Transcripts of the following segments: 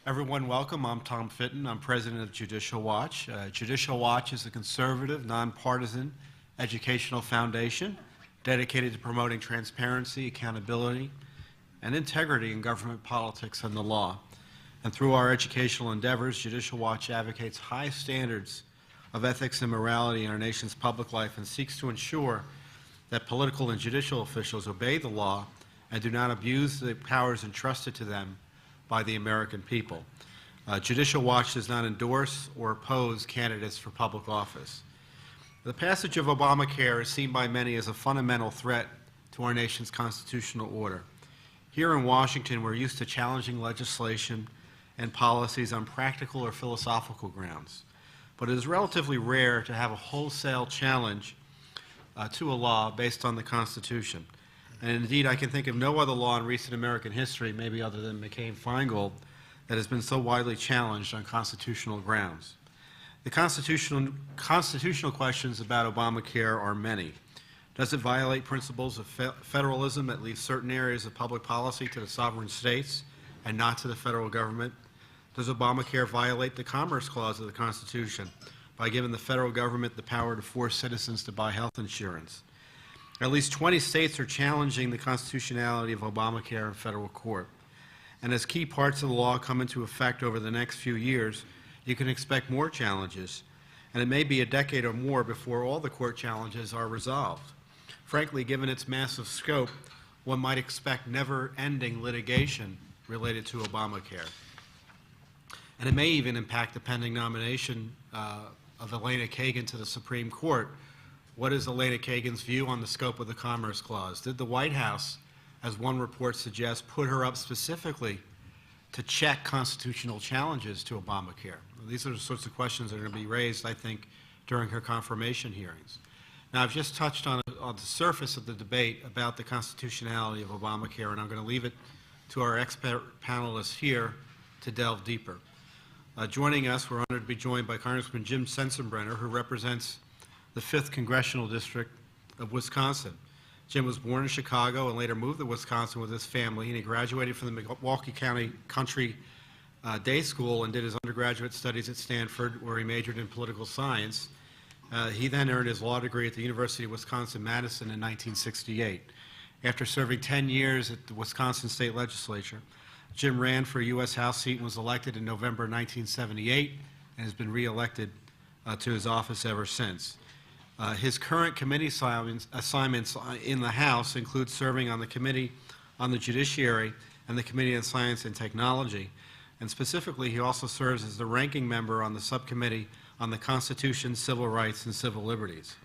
Everyone, welcome. I'm Tom Fitton. I'm president of Judicial Watch. Judicial Watch is a conservative, nonpartisan educational foundation dedicated to promoting transparency, accountability, and integrity in government politics and the law. And through our educational endeavors, Judicial Watch advocates high standards of ethics and morality in our nation's public life and seeks to ensure that political and judicial officials obey the law and do not abuse the powers entrusted to them by the American people. Judicial Watch does not endorse or oppose candidates for public office. The passage of Obamacare is seen by many as a fundamental threat to our nation's constitutional order. Here in Washington, we're used to challenging legislation and policies on practical or philosophical grounds, but it is relatively rare to have a wholesale challenge to a law based on the Constitution. And indeed, I can think of no other law in recent American history, maybe other than McCain-Feingold, that has been so widely challenged on constitutional grounds. The constitutional questions about Obamacare are many. Does it violate principles of federalism that leave certain areas of public policy to the sovereign states and not to the federal government? Does Obamacare violate the Commerce Clause of the Constitution by giving the federal government the power to force citizens to buy health insurance? At least 20 states are challenging the constitutionality of Obamacare in federal court. And as key parts of the law come into effect over the next few years, you can expect more challenges. And it may be a decade or more before all the court challenges are resolved. Frankly, given its massive scope, one might expect never-ending litigation related to Obamacare. And it may even impact the pending nomination of Elena Kagan to the Supreme Court. What is Elena Kagan's view on the scope of the Commerce Clause? Did the White House, as one report suggests, put her up specifically to check constitutional challenges to Obamacare? These are the sorts of questions that are going to be raised, I think, during her confirmation hearings. Now, I've just touched on the surface of the debate about the constitutionality of Obamacare, and I'm going to leave it to our expert panelists here to delve deeper. Joining us, we're honored to be joined by Congressman Jim Sensenbrenner, who represents the 5th Congressional District of Wisconsin. Jim was born in Chicago and later moved to Wisconsin with his family, and he graduated from the Milwaukee County Country Day School and did his undergraduate studies at Stanford, where he majored in political science. He then earned his law degree at the University of Wisconsin-Madison in 1968. After serving 10 years at the Wisconsin State Legislature, Jim ran for a U.S. House seat and was elected in November 1978 and has been re-elected to his office ever since. His current committee assignments in the House include serving on the Committee on the Judiciary and the Committee on Science and Technology. And specifically, he also serves as the ranking member on the subcommittee on the Constitution, Civil Rights, and Civil Liberties.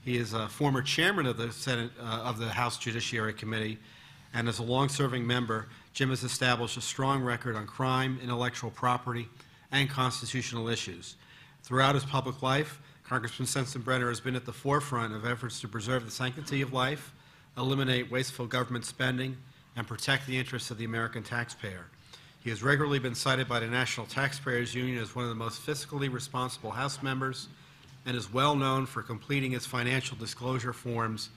He is a former chairman of the Senate, of the House Judiciary Committee, and as a long-serving member, Jim has established a strong record on crime, intellectual property, and constitutional issues. Throughout his public life, Congressman Sensenbrenner has been at the forefront of efforts to preserve the sanctity of life, eliminate wasteful government spending, and protect the interests of the American taxpayer. He has regularly been cited by the National Taxpayers Union as one of the most fiscally responsible House members and is well known for completing his financial disclosure forms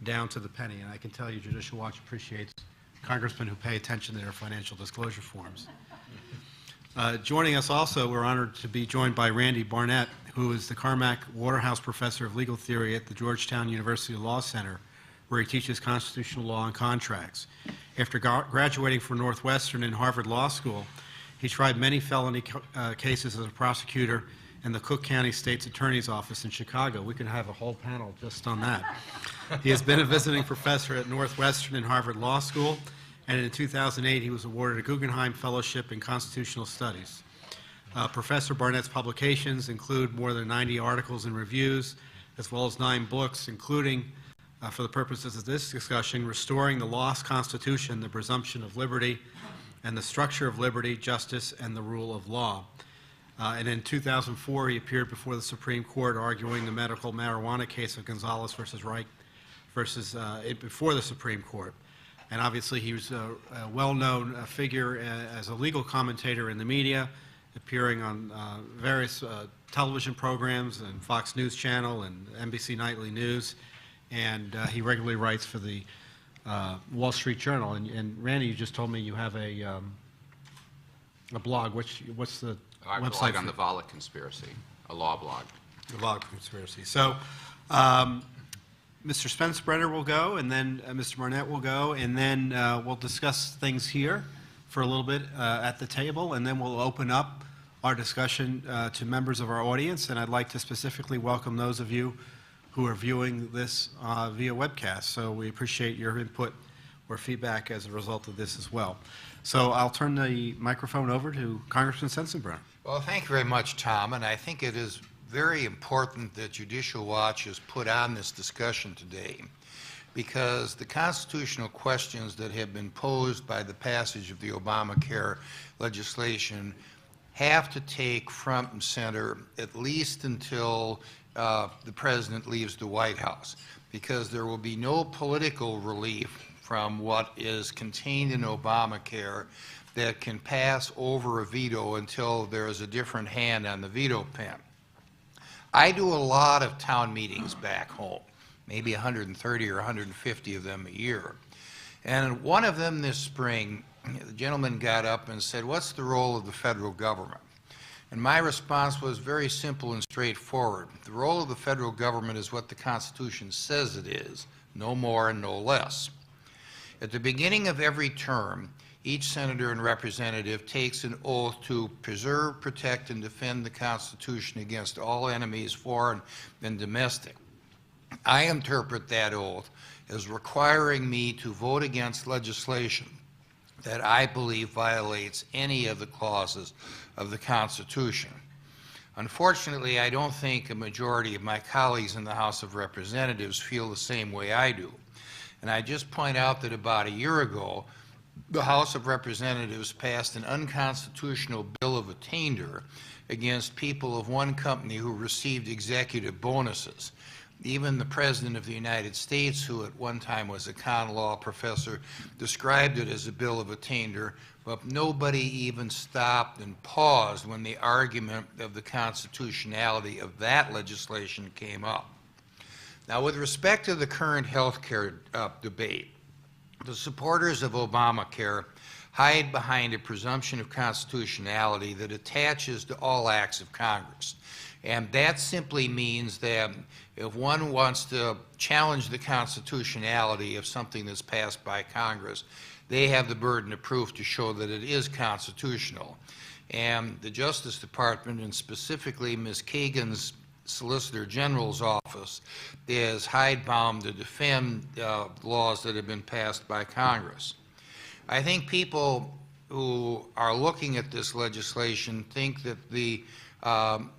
down to the penny. And I can tell you Judicial Watch appreciates congressmen who pay attention to their financial disclosure forms. Joining us also, we're honored to be joined by Randy Barnett, who is the Carmack Waterhouse Professor of Legal Theory at the Georgetown University Law Center, where he teaches constitutional law and contracts. After graduating from Northwestern and Harvard Law School, he tried many felony cases as a prosecutor in the Cook County State's Attorney's Office in Chicago. We could have a whole panel just on that. He has been a visiting professor at Northwestern and Harvard Law School, and in 2008 he was awarded a Guggenheim Fellowship in Constitutional Studies. Professor Barnett's publications include more than 90 articles and reviews, as well as 9 books, including, for the purposes of this discussion, Restoring the Lost Constitution, the Presumption of Liberty, and the Structure of Liberty, Justice, and the Rule of Law. And in 2004, he appeared before the Supreme Court arguing the medical marijuana case of Gonzalez versus Reich before the Supreme Court. And obviously, he was a well-known figure as a legal commentator in the media, appearing on various television programs and Fox News Channel and NBC Nightly News. And he regularly writes for the Wall Street Journal. And Randy, you just told me you have a A blog, what's the I website? blog on the Volokh conspiracy, a law blog. The Volokh conspiracy. So, Mr. Sensenbrenner will go, and then Mr. Barnett will go, and then we'll discuss things here for a little bit at the table, and then we'll open up our discussion to members of our audience. And I'd like to specifically welcome those of you who are viewing this via webcast. So we appreciate your input or feedback as a result of this as well. So I'll turn the microphone over to Congressman Sensenbrenner. Well, thank you very much, Tom, and I think it is very important that Judicial Watch has put on this discussion today, because the constitutional questions that have been posed by the passage of the Obamacare legislation have to take front and center at least until the President leaves the White House, because there will be no political relief from what is contained in Obamacare that can pass over a veto until there is a different hand on the veto pen. I do a lot of town meetings back home, maybe 130 or 150 of them a year. And one of them this spring, the gentleman got up and said, "What's the role of the federal government?" And my response was very simple and straightforward. The role of the federal government is what the Constitution says it is, no more and no less. At the beginning of every term, each senator and representative takes an oath to preserve, protect, and defend the Constitution against all enemies, foreign and domestic. I interpret that oath as requiring me to vote against legislation that I believe violates any of the clauses of the Constitution. Unfortunately, I don't think a majority of my colleagues in the House of Representatives feel the same way I do. And I just point out that about a year ago, the House of Representatives passed an unconstitutional bill of attainder against people of one company who received executive bonuses. Even the President of the United States, who at one time was a con law professor, described it as a bill of attainder, but nobody even stopped and paused when the argument of the constitutionality of that legislation came up. Now, with respect to the current health care debate, the supporters of Obamacare hide behind a presumption of constitutionality that attaches to all acts of Congress. And that simply means that if one wants to challenge the constitutionality of something that's passed by Congress, they have the burden of proof to show that it is constitutional. And the Justice Department, and specifically Ms. Kagan's Solicitor General's office, is hidebound to defend laws that have been passed by Congress. I think people who are looking at this legislation think that the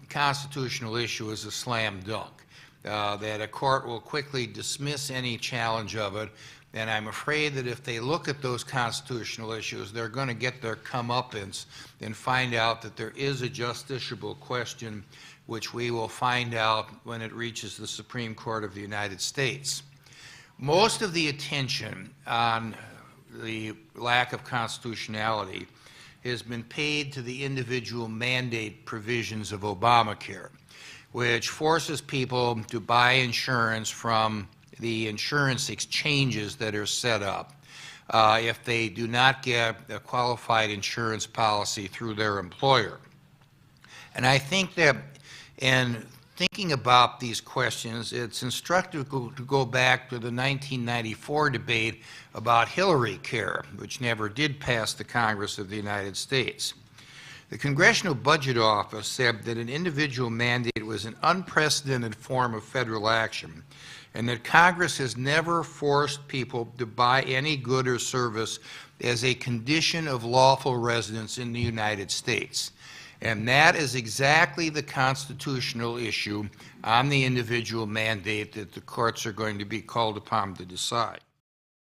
constitutional issue is a slam dunk, that a court will quickly dismiss any challenge of it, and I'm afraid that if they look at those constitutional issues, they're going to get their comeuppance and find out that there is a justiciable question, which we will find out when it reaches the Supreme Court of the United States. Most of the attention on the lack of constitutionality has been paid to the individual mandate provisions of Obamacare, which forces people to buy insurance from the insurance exchanges that are set up if they do not get a qualified insurance policy through their employer. And I think that in thinking about these questions, it's instructive to go back to the 1994 debate about Hillary Care, which never did pass the Congress of the United States. The Congressional Budget Office said that an individual mandate was an unprecedented form of federal action, and that Congress has never forced people to buy any good or service as a condition of lawful residence in the United States. And that is exactly the constitutional issue on the individual mandate that the courts are going to be called upon to decide.